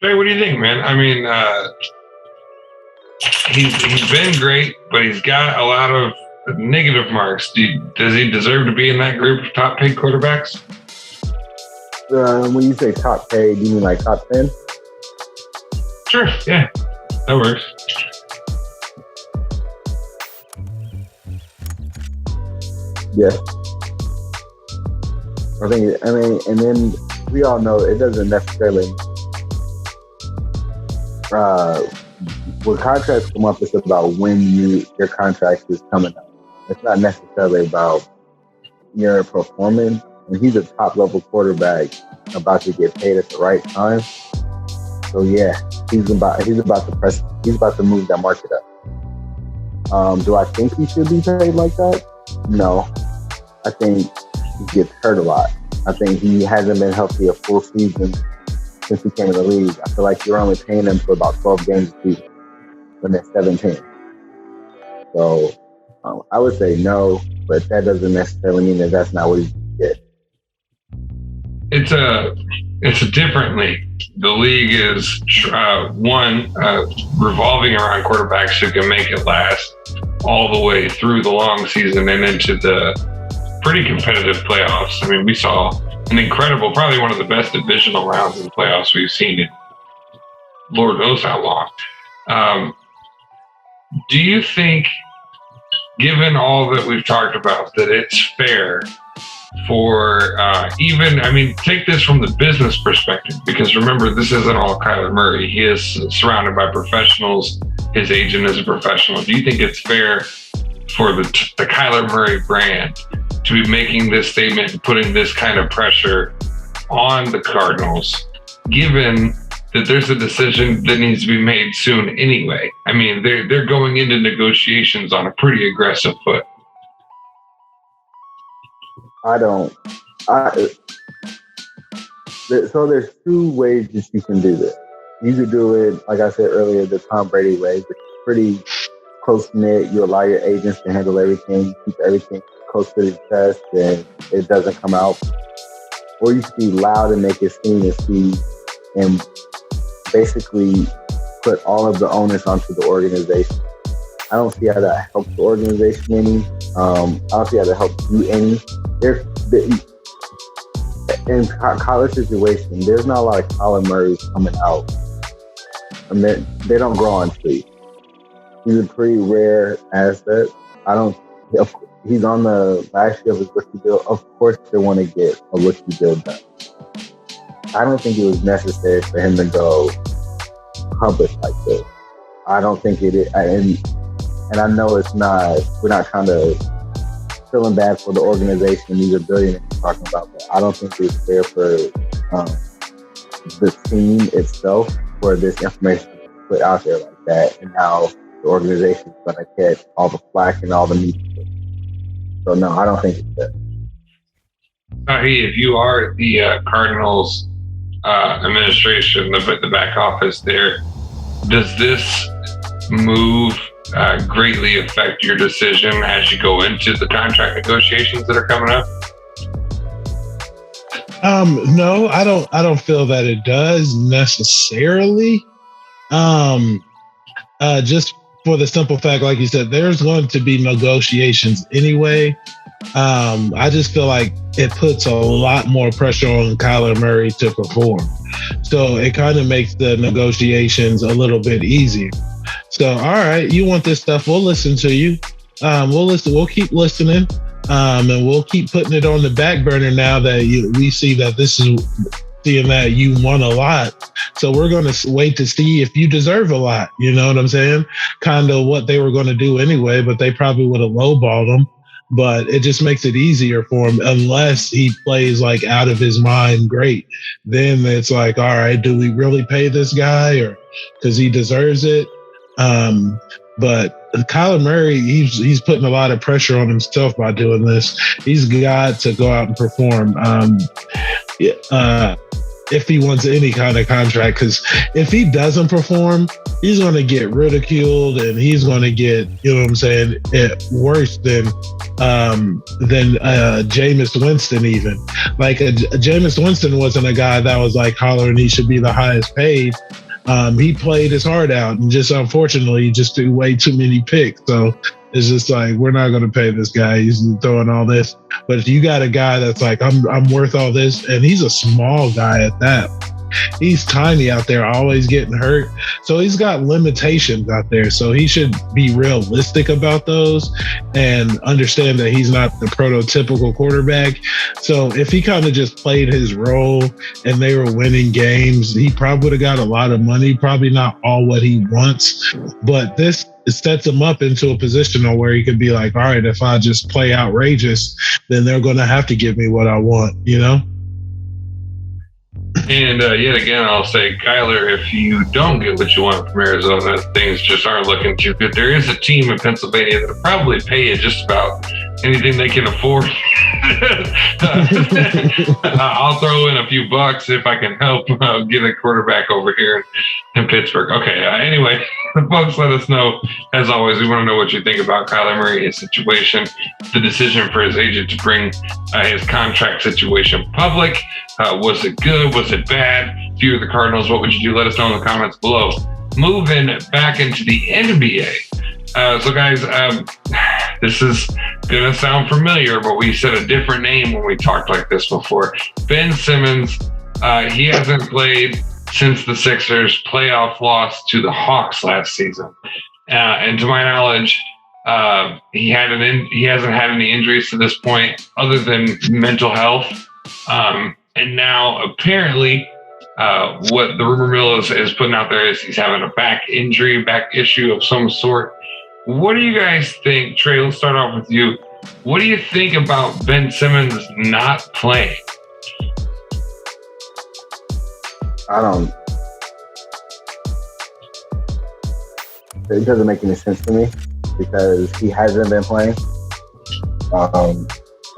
Hey, what do you think, man? I mean, he's been great, but he's got a lot of negative marks. Does he deserve to be in that group of top paid quarterbacks? When you say top paid, you mean like top 10? Sure, yeah, that works. Yeah. I mean, and then we all know it doesn't necessarily. When contracts come up, it's about when your contract is coming up. It's not necessarily about your performance. And he's a top level quarterback about to get paid at the right time. So yeah, he's about to move that market up. Do I think he should be paid like that? No. I think he gets hurt a lot. I think he hasn't been healthy a full season since he came in the league. I feel like you're only paying them for about 12 games a season when they're 17. So I would say no, but that doesn't necessarily mean that that's not what he did. It's a different league. The league is revolving around quarterbacks who can make it last all the way through the long season and into the pretty competitive playoffs. I mean, we saw an incredible, probably one of the best divisional rounds in the playoffs we've seen in Lord knows how long. Do you think, given all that we've talked about, that it's fair for take this from the business perspective, because remember, this isn't all Kyler Murray. He is surrounded by professionals. His agent is a professional. Do you think it's fair for the Kyler Murray brand to be making this statement and putting this kind of pressure on the Cardinals, given that there's a decision that needs to be made soon anyway. I mean, they're going into negotiations on a pretty aggressive foot. So there's two ways that you can do this. You could do it, like I said earlier, the Tom Brady way, which is pretty close-knit. You allow your agents to handle everything, keep everything close to the chest, and it doesn't come out. Or you could be loud and make it seem and see, and basically put all of the onus onto the organization. I don't see how that helps the organization any. I don't see how that helps you any. In college situation, there's not a lot of Kyler Murrays coming out. I mean, they don't grow on trees. He's a pretty rare asset. He's on the last year of his rookie deal. Of course, they want to get a rookie deal done. I don't think it was necessary for him to go public like this. I don't think it is. And I know it's not, we're not kind of feeling bad for the organization. These are billionaires talking about, but I don't think it's fair for the team itself for this information to be put out there like that. And now the organization is going to catch all the flack and all the media. So no, I don't think it's fair. If you are the Cardinals administration, the back office there, does this move greatly affect your decision as you go into the contract negotiations that are coming up? No, I don't feel that it does necessarily. Just for the simple fact, like you said, there's going to be negotiations anyway. I just feel like it puts a lot more pressure on Kyler Murray to perform. So it kind of makes the negotiations a little bit easier. So, all right, you want this stuff? We'll listen to you. We'll listen. We'll keep listening, and we'll keep putting it on the back burner now that we see that this is seeing that you won a lot. So we're going to wait to see if you deserve a lot. You know what I'm saying? Kind of what they were going to do anyway, but they probably would have lowballed him. But it just makes it easier for him unless he plays like out of his mind. Great. Then it's like, all right, do we really pay this guy or because he deserves it? But Kyler Murray, he's putting a lot of pressure on himself by doing this. He's got to go out and perform if he wants any kind of contract. Because if he doesn't perform, he's going to get ridiculed and he's going to get, you know what I'm saying, worse than Jameis Winston even. Like Jameis Winston wasn't a guy that was like hollering he should be the highest paid. He played his heart out and just unfortunately just threw way too many picks. So it's just like, we're not going to pay this guy. He's throwing all this. But if you got a guy that's like, I'm worth all this, and he's a small guy at that. He's tiny out there, always getting hurt. So he's got limitations out there. So he should be realistic about those and understand that he's not the prototypical quarterback. So if he kind of just played his role and they were winning games, he probably would have got a lot of money, probably not all what he wants. But this sets him up into a position where he could be like, all right, if I just play outrageous, then they're going to have to give me what I want, you know? And yet again, I'll say, Kyler, if you don't get what you want from Arizona, things just aren't looking too good. There is a team in Pennsylvania that'll probably pay you just about anything they can afford. I'll throw in a few bucks if I can help get a quarterback over here in Pittsburgh. Okay, anyway, folks, let us know. As always, we want to know what you think about Kyler Murray, his situation, the decision for his agent to bring his contract situation public. Was it good? Was it bad? If you're the Cardinals, what would you do? Let us know in the comments below. Moving back into the NBA. So guys, this is going to sound familiar, but we said a different name when we talked like this before. Ben Simmons, he hasn't played since the Sixers' playoff loss to the Hawks last season. And to my knowledge, he hasn't had any injuries to this point other than mental health. And now apparently what the rumor mill is putting out there is he's having a back issue of some sort. What do you guys think? Trey, let's start off with you. What do you think about Ben Simmons not playing? I it doesn't make any sense to me because he hasn't been playing.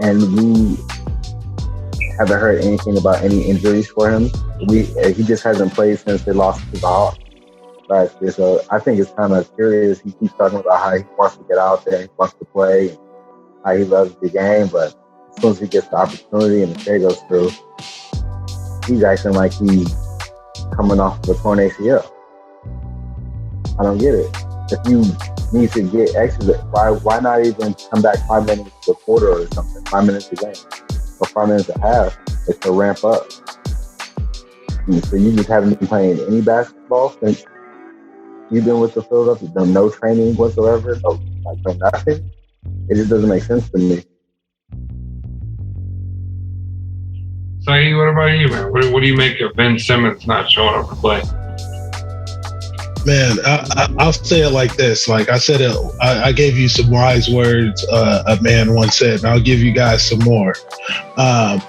And we haven't heard anything about any injuries for him. He just hasn't played since they lost to the Hawks last year. So I think it's kind of curious. He keeps talking about how he wants to get out there, he wants to play, how he loves the game, but as soon as he gets the opportunity and the trade goes through, he's acting like he's coming off the torn ACL. I don't get it. If you need to get extra, why not even come back 5 minutes a quarter or something, 5 minutes a game, or 5 minutes a half, it's to ramp up. So you just haven't been playing any basketball since you've been with the Philadelphia. You've done no training whatsoever, no nothing. It just doesn't make sense to me. So, what about you, man? What do you make of Ben Simmons not showing up to play? Man, I'll say it like this. Like I said, I gave you some wise words a man once said, and I'll give you guys some more. A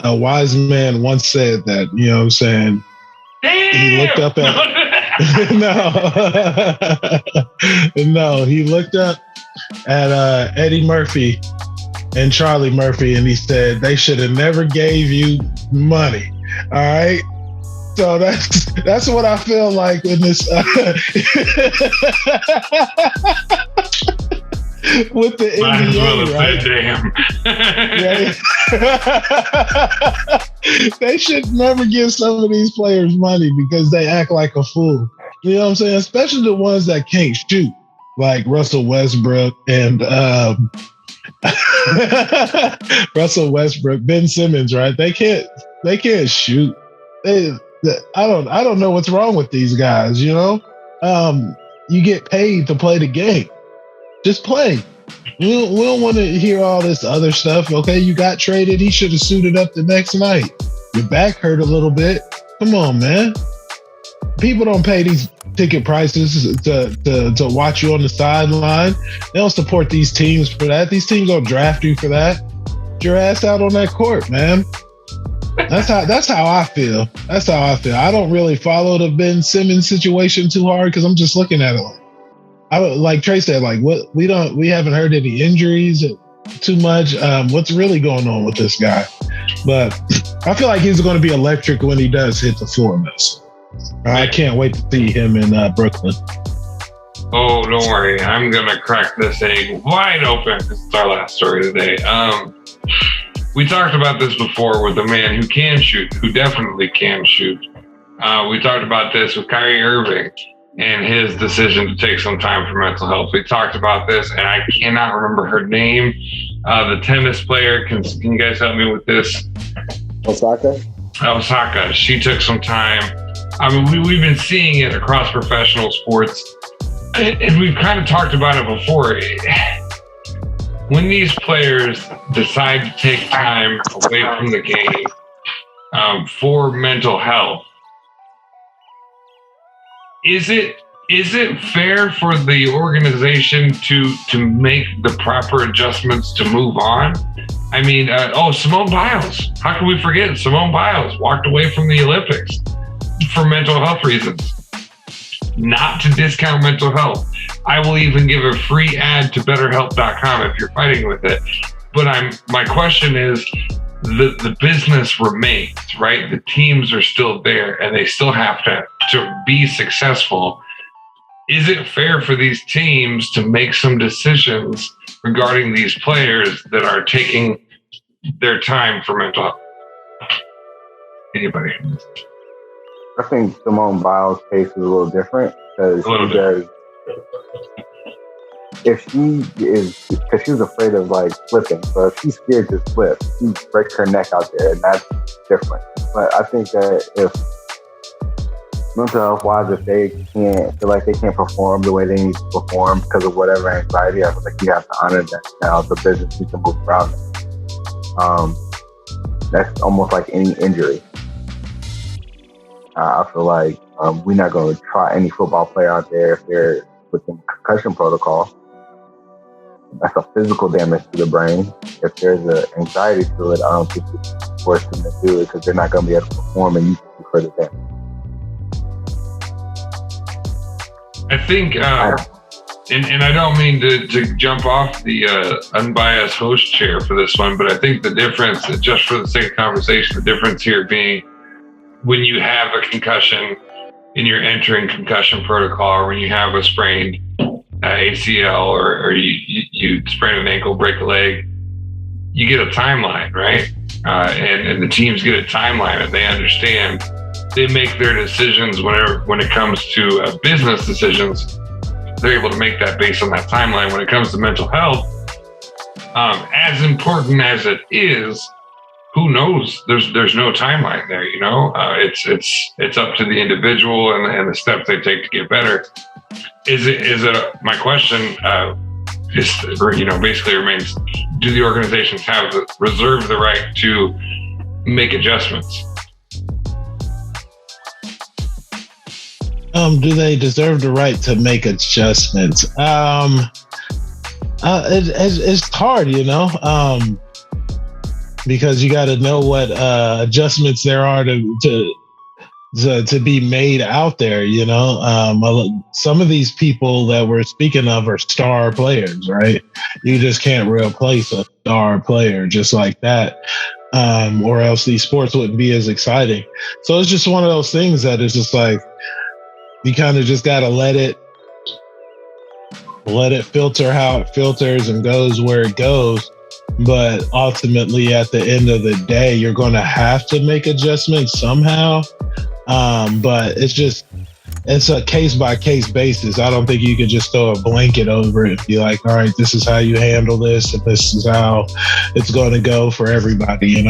wise man once said that, you know what I'm saying? Damn! He looked up at... No, he looked up at Eddie Murphy and Charlie Murphy, and he said, they should have never gave you money. All right? So that's what I feel like in this with the Might NBA, right? Damn. They should never give some of these players money because they act like a fool. You know what I'm saying? Especially the ones that can't shoot, like Russell Westbrook and Russell Westbrook, Ben Simmons, right? They can't shoot. I don't know what's wrong with these guys, you know? You get paid to play the game. Just play. We don't want to hear all this other stuff. Okay, you got traded. He should have suited up the next night. Your back hurt a little bit. Come on, man. People don't pay these ticket prices to watch you on the sideline. They don't support these teams for that. These teams don't draft you for that. Get your ass out on that court, man. That's how I feel. That's how I feel. I don't really follow the Ben Simmons situation too hard because I'm just looking at it like Trey said, like we haven't heard any injuries too much. What's really going on with this guy? But I feel like he's going to be electric when he does hit the floor. I can't wait to see him in Brooklyn. Oh, don't worry. I'm going to crack this egg wide open. This is our last story today. We talked about this before with a man who can shoot, who definitely can shoot. We talked about this with Kyrie Irving and his decision to take some time for mental health. We talked about this, and I cannot remember her name. The tennis player, can you guys help me with this? Osaka. She took some time. I mean, we've been seeing it across professional sports, and we've kind of talked about it before. When these players decide to take time away from the game for mental health, is it fair for the organization to make the proper adjustments to move on? I mean, Simone Biles. How can we forget Simone Biles walked away from the Olympics for mental health reasons? Not to discount mental health. I will even give a free ad to BetterHelp.com if you're fighting with it. But my question is, the business remains, right? The teams are still there and they still have to be successful. Is it fair for these teams to make some decisions regarding these players that are taking their time for mental health? Anybody? I think Simone Biles' case is a little different because because she was afraid of like slipping. So if she's scared to slip, she breaks her neck out there, and that's different. But I think that if mental health wise, if they can't feel like they can't perform the way they need to perform because of whatever anxiety, I feel like you have to honor that. Now the business needs to move around it. That's almost like any injury. I feel like we're not going to try any football player out there if they're within concussion protocol. That's a physical damage to the brain. If there's an anxiety to it, I don't think it's force them to do it because they're not going to be able to perform and you can further damage. I think, and I don't mean to jump off the unbiased host chair for this one, but I think the difference, just for the sake of conversation, the difference here being when you have a concussion and you're entering concussion protocol, or when you have a sprained ACL, or you sprain an ankle, break a leg, you get a timeline, right? And the teams get a timeline, and they understand. They make their decisions when it comes to business decisions. They're able to make that based on that timeline. When it comes to mental health, as important as it is, who knows? There's no timeline there. You know, it's up to the individual and the steps they take to get better. Is it? My question basically remains: do the organizations reserve the right to make adjustments? Do they deserve the right to make adjustments? It's hard, because you got to know what adjustments there are to be made out there. Some of these people that we're speaking of are star players, right? You just can't replace a star player just like that, or else these sports wouldn't be as exciting. So it's just one of those things that is just like, you kind of just got to let it filter how it filters and goes where it goes. But ultimately, at the end of the day, you're going to have to make adjustments somehow. But it's a case by case basis. I don't think you can just throw a blanket over it and be like, all right, this is how you handle this, and this is how it's going to go for everybody,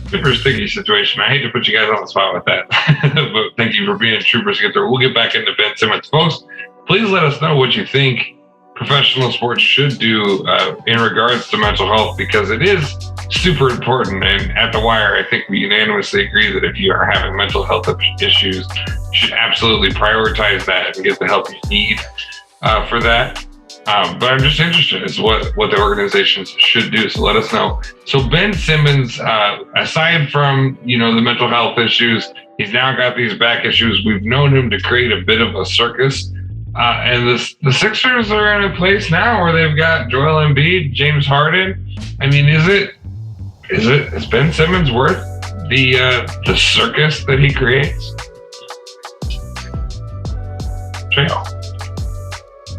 Super sticky situation. I hate to put you guys on the spot with that, but thank you for being troopers to get there. We'll get back into Ben Simmons. Folks, please let us know what you think professional sports should do in regards to mental health, because it is super important. And at The Wire, I think we unanimously agree that if you are having mental health issues, you should absolutely prioritize that and get the help you need for that. But I'm just interested as what the organizations should do. So let us know. So Ben Simmons, aside from, the mental health issues, he's now got these back issues. We've known him to create a bit of a circus. And the Sixers are in a place now where they've got Joel Embiid, James Harden. I mean, is Ben Simmons worth the circus that he creates? Trey? No,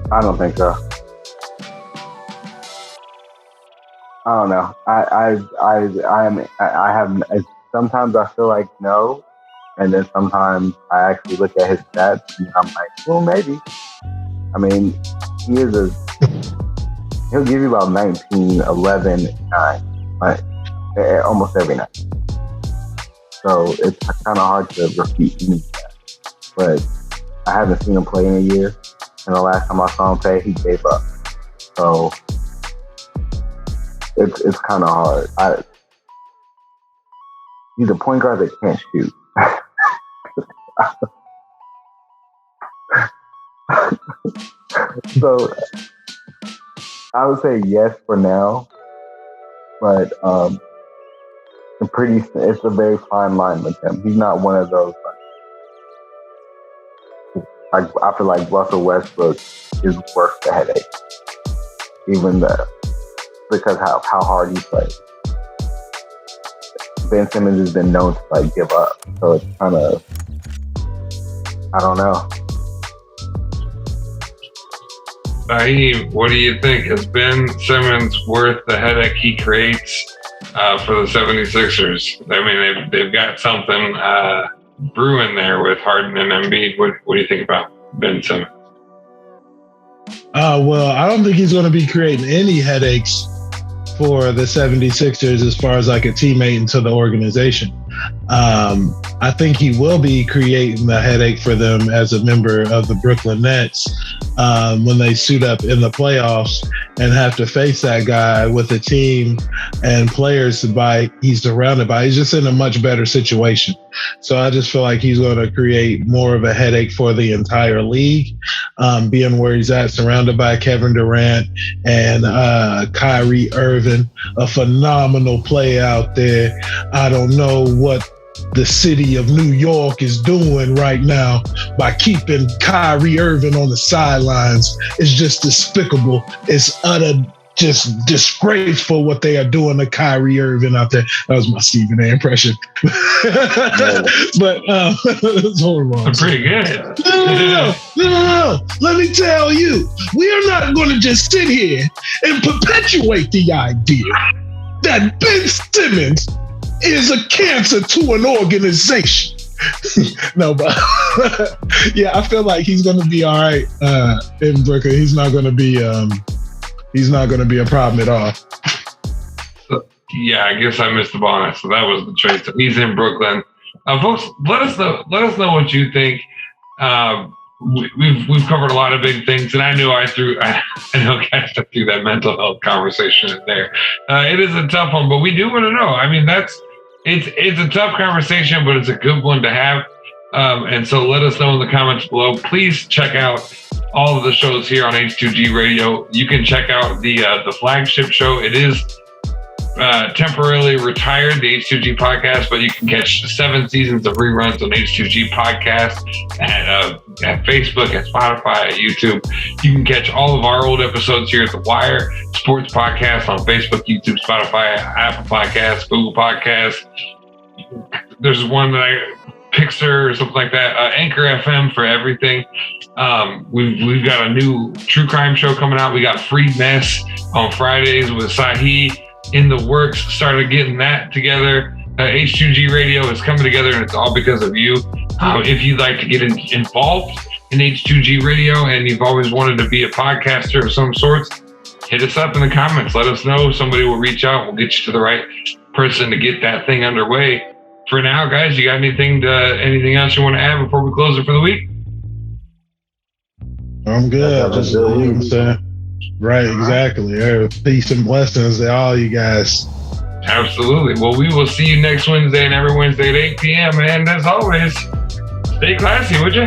I don't think so. I don't know. Sometimes I feel like no, and then sometimes I actually look at his stats and I'm like, well, maybe. I mean, he'll give you about 19, 11, 9, like, almost every night. So it's kind of hard to repeat that. But I haven't seen him play in a year, and the last time I saw him play, he gave up. So it's kind of hard. He's a point guard that can't shoot. So I would say yes for now, but it's a very fine line with him. He's not one of those. I feel like Russell Westbrook is worth the headache, because how hard he plays. Ben Simmons has been known to give up, so it's kind of, I don't know. Naeem, what do you think? Is Ben Simmons worth the headache he creates for the 76ers? I mean, they've got something brewing there with Harden and Embiid. What do you think about Ben Simmons? Well, I don't think he's going to be creating any headaches for the 76ers as far as like a teammate into the organization. I think he will be creating the headache for them as a member of the Brooklyn Nets when they suit up in the playoffs and have to face that guy with a team and players he's surrounded by. He's just in a much better situation. So I just feel like he's going to create more of a headache for the entire league, being where he's at, surrounded by Kevin Durant and Kyrie Irving, a phenomenal play out there. I don't know what the city of New York is doing right now by keeping Kyrie Irving on the sidelines is just despicable. It's utter just disgraceful what they are doing to Kyrie Irving out there. That was my Stephen A impression. But it's horrible. Pretty good. No. Let me tell you, we are not going to just sit here and perpetuate the idea that Ben Simmons is a cancer to an organization. No, but yeah, I feel like he's going to be all right in Brooklyn. He's not going to be a problem at all. So, yeah, I guess I missed the ball on that. So that was the trade. So he's in Brooklyn. Folks, let us know what you think. We've covered a lot of big things, and I know I threw that mental health conversation in there. It is a tough one, but we do want to know. I mean, it's a tough conversation, but it's a good one to have. And so let us know in the comments below. Please check out all of the shows here on H2G Radio. You can check out the flagship show. It is temporarily retired, the H2G podcast, but you can catch 7 seasons of reruns on H2G podcast at Facebook, at Spotify, at YouTube. You can catch all of our old episodes here at The Wire Sports Podcast on Facebook, YouTube, Spotify, Apple Podcasts, Google Podcasts. There's one that Pixar or something like that. Anchor FM for everything. We've got a new true crime show coming out. We got Free Mess on Fridays with Sahi in the works. Started getting that together. H2G Radio is coming together, and it's all because of you. If you'd like to get involved in H2G Radio and you've always wanted to be a podcaster of some sort, hit us up in the comments. Let us know. Somebody will reach out. We'll get you to the right person to get that thing underway. For now, guys, you got anything else you want to add before we close it for the week? I'm good. Just, you know what I'm saying? Right, exactly. Peace and blessings to all you guys. Absolutely. Well, we will see you next Wednesday and every Wednesday at 8 p.m. And as always, stay classy, would you?